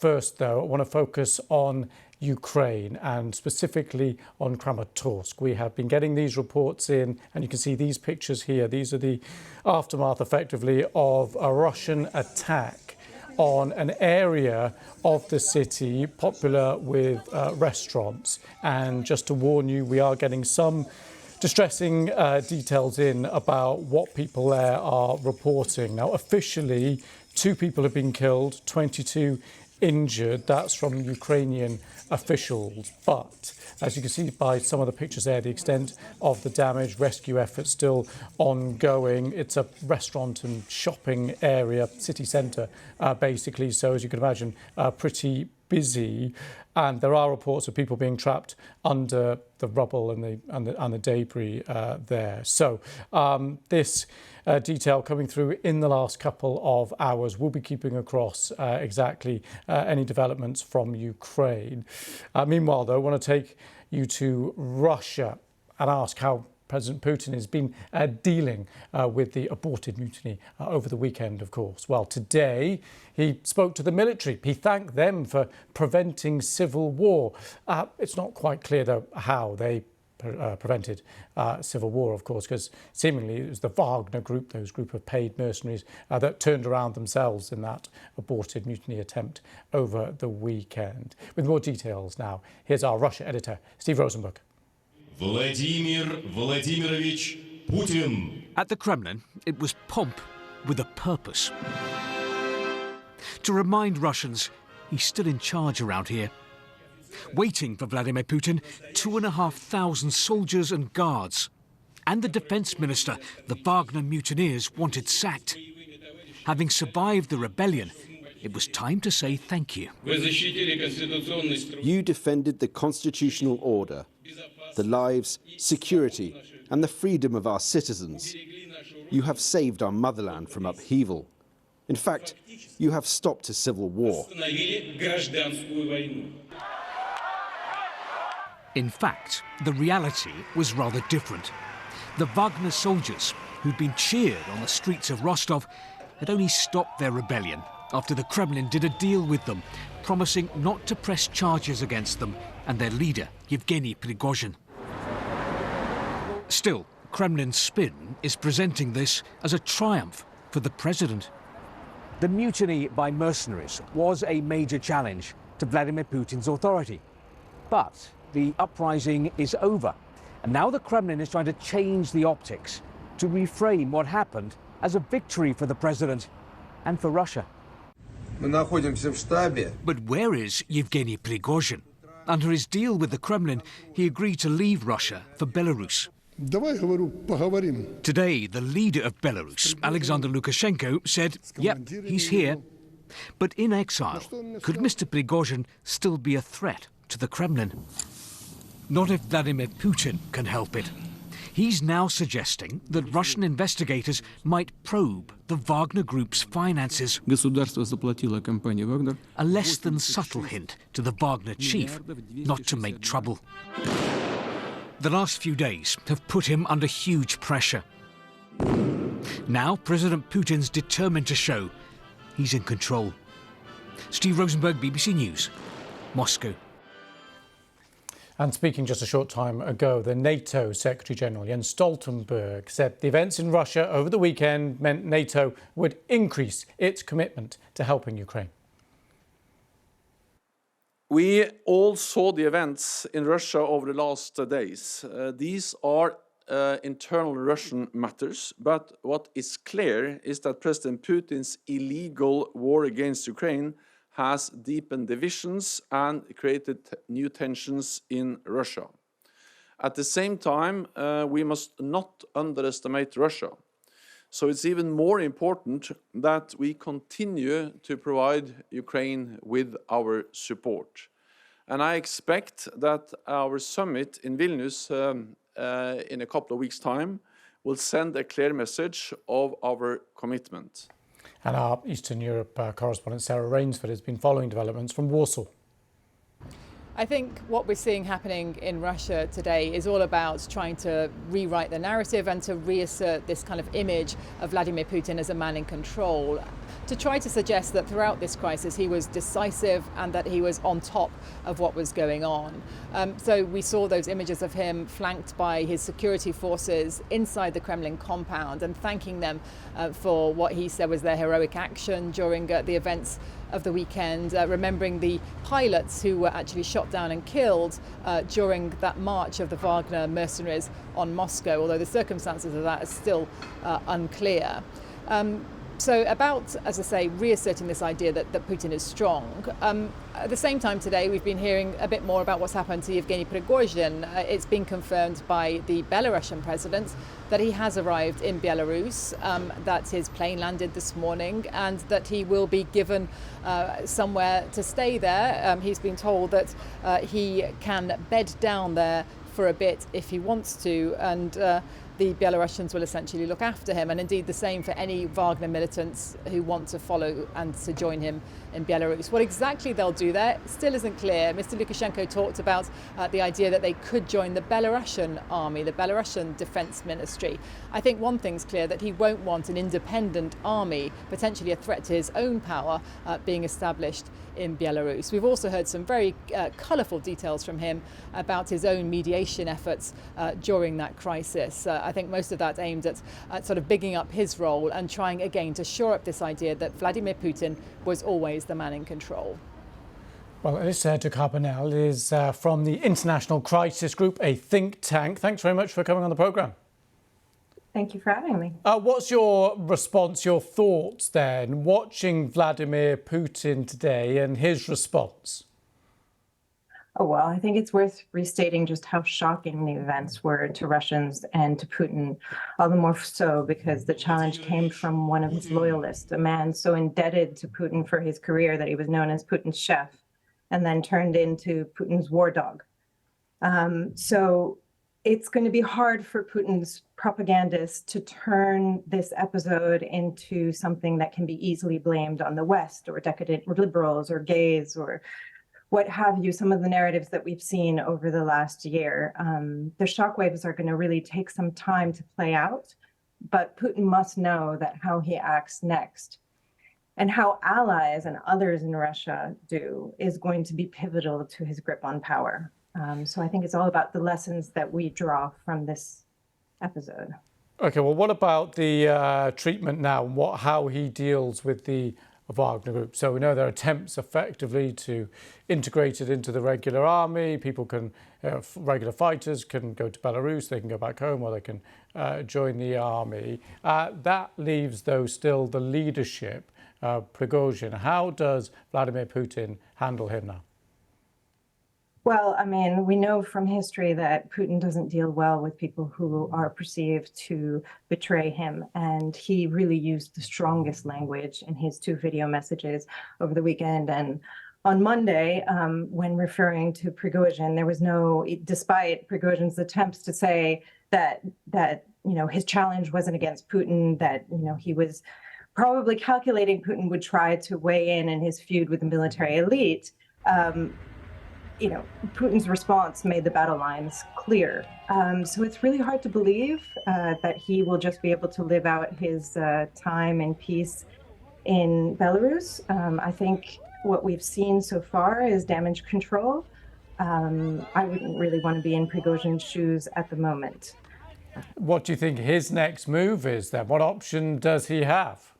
First, though, I want to focus on Ukraine and specifically on Kramatorsk. We have been getting these reports in, and you can see these pictures here. These are the aftermath, effectively, of a Russian attack on an area of the city popular with restaurants. And just to warn you, we are getting some distressing details in about what people there are reporting. Now, officially, 2 people have been killed, 22 injured. That's from Ukrainian officials. But as you can see by some of the pictures there, the extent of the damage, rescue efforts still ongoing. It's a restaurant and shopping area, city centre, basically. So as you can imagine, pretty busy. And there are reports of people being trapped under the rubble and the debris there. So this detail coming through in the last couple of hours. We'll be keeping across exactly any developments from Ukraine. Meanwhile, though, I want to take you to Russia and ask how President Putin has been dealing with the aborted mutiny over the weekend, of course. Well, today he spoke to the military. He thanked them for preventing civil war. It's not quite clear, though, how they prevented civil war, of course, because seemingly it was the Wagner group, those group of paid mercenaries, that turned around themselves in that aborted mutiny attempt over the weekend. With more details now, here's our Russia editor, Steve Rosenberg. Vladimir Vladimirovich Putin. At the Kremlin, it was pomp with a purpose. To remind Russians he's still in charge around here. Waiting for Vladimir Putin, 2,500 soldiers and guards. And the defense minister the Wagner mutineers wanted sacked. Having survived the rebellion, it was time to say thank you. You defended the constitutional order, the lives, security, and the freedom of our citizens. You have saved our motherland from upheaval. In fact, you have stopped a civil war. In fact, the reality was rather different. The Wagner soldiers, who'd been cheered on the streets of Rostov, had only stopped their rebellion after the Kremlin did a deal with them, promising not to press charges against them and their leader, Yevgeny Prigozhin. Still, Kremlin's spin is presenting this as a triumph for the president. The mutiny by mercenaries was a major challenge to Vladimir Putin's authority. But the uprising is over, and now the Kremlin is trying to change the optics to reframe what happened as a victory for the president and for Russia. But where is Yevgeny Prigozhin? Under his deal with the Kremlin, he agreed to leave Russia for Belarus. Today, the leader of Belarus, Alexander Lukashenko, said, yep, he's here. But in exile, could Mr. Prigozhin still be a threat to the Kremlin? Not if Vladimir Putin can help it. He's now suggesting that Russian investigators might probe the Wagner Group's finances. A less than subtle hint to the Wagner chief not to make trouble. The last few days have put him under huge pressure. Now President Putin's determined to show he's in control. Steve Rosenberg, BBC News, Moscow. And speaking just a short time ago, the NATO Secretary-General Jens Stoltenberg said the events in Russia over the weekend meant NATO would increase its commitment to helping Ukraine. We all saw the events in Russia over the last days. These are internal Russian matters, but what is clear is that President Putin's illegal war against Ukraine has deepened divisions and created new tensions in Russia. At the same time, we must not underestimate Russia. So it's even more important that we continue to provide Ukraine with our support. And I expect that our summit in Vilnius in a couple of weeks' time will send a clear message of our commitment. And our Eastern Europe correspondent Sarah Rainsford has been following developments from Warsaw. I think what we're seeing happening in Russia today is all about trying to rewrite the narrative and to reassert this kind of image of Vladimir Putin as a man in control, to try to suggest that throughout this crisis he was decisive and that he was on top of what was going on. So we saw those images of him flanked by his security forces inside the Kremlin compound and thanking them for what he said was their heroic action during the events of the weekend, remembering the pilots who were actually shot down and killed during that march of the Wagner mercenaries on Moscow, although the circumstances of that are still unclear. So about, as I say, reasserting this idea that Putin is strong. At the same time today, we've been hearing a bit more about what's happened to Yevgeny Prigozhin. It's been confirmed by the Belarusian president that he has arrived in Belarus, that his plane landed this morning, and that he will be given somewhere to stay there. He's been told that he can bed down there for a bit if he wants to, and the Belarusians will essentially look after him, and indeed the same for any Wagner militants who want to follow and to join him in Belarus. What exactly they'll do there still isn't clear. Mr. Lukashenko talked about the idea that they could join the Belarusian army, the Belarusian defense ministry. I think one thing's clear, that he won't want an independent army, potentially a threat to his own power, being established in Belarus. We've also heard some very colourful details from him about his own mediation efforts during that crisis. I think most of that aimed at sort of bigging up his role and trying again to shore up this idea that Vladimir Putin was always the man in control. Well, Alyssa de Carbonell is from the International Crisis Group, a think tank. Thanks very much for coming on the programme. Thank you for having me. What's your response, your thoughts then, watching Vladimir Putin today and his response? Oh, well, I think it's worth restating just how shocking the events were to Russians and to Putin, all the more so because the challenge came from one of his loyalists, a man so indebted to Putin for his career that he was known as Putin's chef and then turned into Putin's war dog. So it's going to be hard for Putin's propagandists to turn this episode into something that can be easily blamed on the West or decadent liberals or gays or what have you, some of the narratives that we've seen over the last year. The shockwaves are going to really take some time to play out, but Putin must know that how he acts next and how allies and others in Russia do is going to be pivotal to his grip on power. So I think it's all about the lessons that we draw from this episode. OK, well, what about the treatment now and how he deals with the Wagner Group? So we know there are attempts effectively to integrate it into the regular army. People can, regular fighters can go to Belarus, they can go back home, or they can join the army. That leaves, though, still the leadership, Prigozhin. How does Vladimir Putin handle him now? Well, I mean, we know from history that Putin doesn't deal well with people who are perceived to betray him. And he really used the strongest language in his 2 video messages over the weekend. And on Monday, when referring to Prigozhin, there was no, despite Prigozhin's attempts to say that his challenge wasn't against Putin, that, he was probably calculating Putin would try to weigh in his feud with the military elite. Putin's response made the battle lines clear. So it's really hard to believe that he will just be able to live out his time in peace in Belarus. I think what we've seen so far is damage control. I wouldn't really want to be in Prigozhin's shoes at the moment. What do you think his next move is then? What option does he have?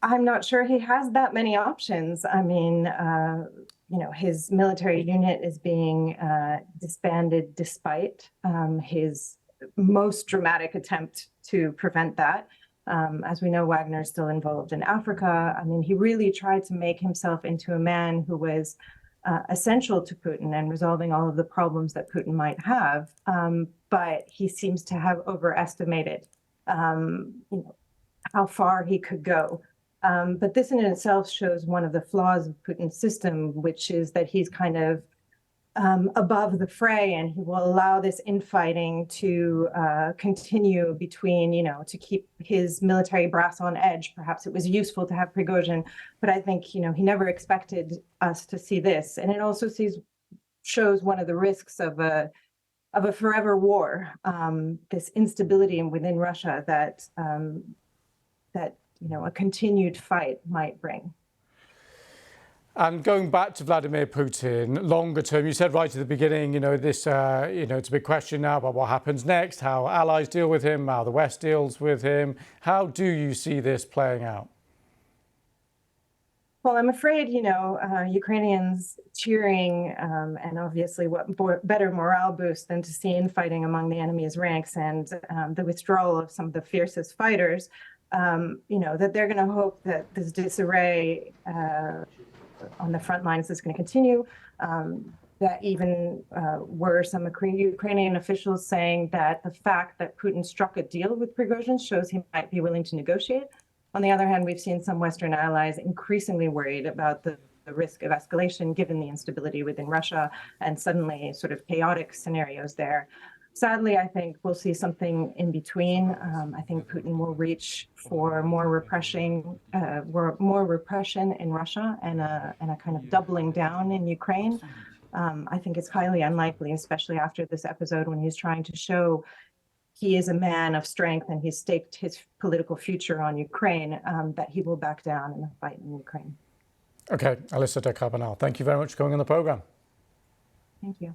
I'm not sure he has that many options. I mean, his military unit is being disbanded despite his most dramatic attempt to prevent that. As we know, Wagner is still involved in Africa. I mean, he really tried to make himself into a man who was essential to Putin and resolving all of the problems that Putin might have. But he seems to have overestimated, how far he could go. But this in itself shows one of the flaws of Putin's system, which is that he's kind of above the fray, and he will allow this infighting to continue between, to keep his military brass on edge. Perhaps it was useful to have Prigozhin, but I think, he never expected us to see this. And it also shows one of the risks of a forever war, this instability within Russia that a continued fight might bring. And going back to Vladimir Putin, longer term, you said right at the beginning, this, it's a big question now about what happens next, how allies deal with him, how the West deals with him. How do you see this playing out? Well, I'm afraid, Ukrainians cheering, and obviously what better morale boost than to see infighting among the enemy's ranks and the withdrawal of some of the fiercest fighters, that they're going to hope that this disarray on the front lines is going to continue. That even were some Ukrainian officials saying that the fact that Putin struck a deal with Prigozhin shows he might be willing to negotiate. On the other hand, we've seen some Western allies increasingly worried about the risk of escalation given the instability within Russia and suddenly sort of chaotic scenarios there. Sadly, I think we'll see something in between. I think Putin will reach for more repression in Russia and a kind of doubling down in Ukraine. I think it's highly unlikely, especially after this episode when he's trying to show he is a man of strength and he's staked his political future on Ukraine, that he will back down in the fight in Ukraine. Okay, Alyssa de Carbonell, thank you very much for coming on the programme. Thank you.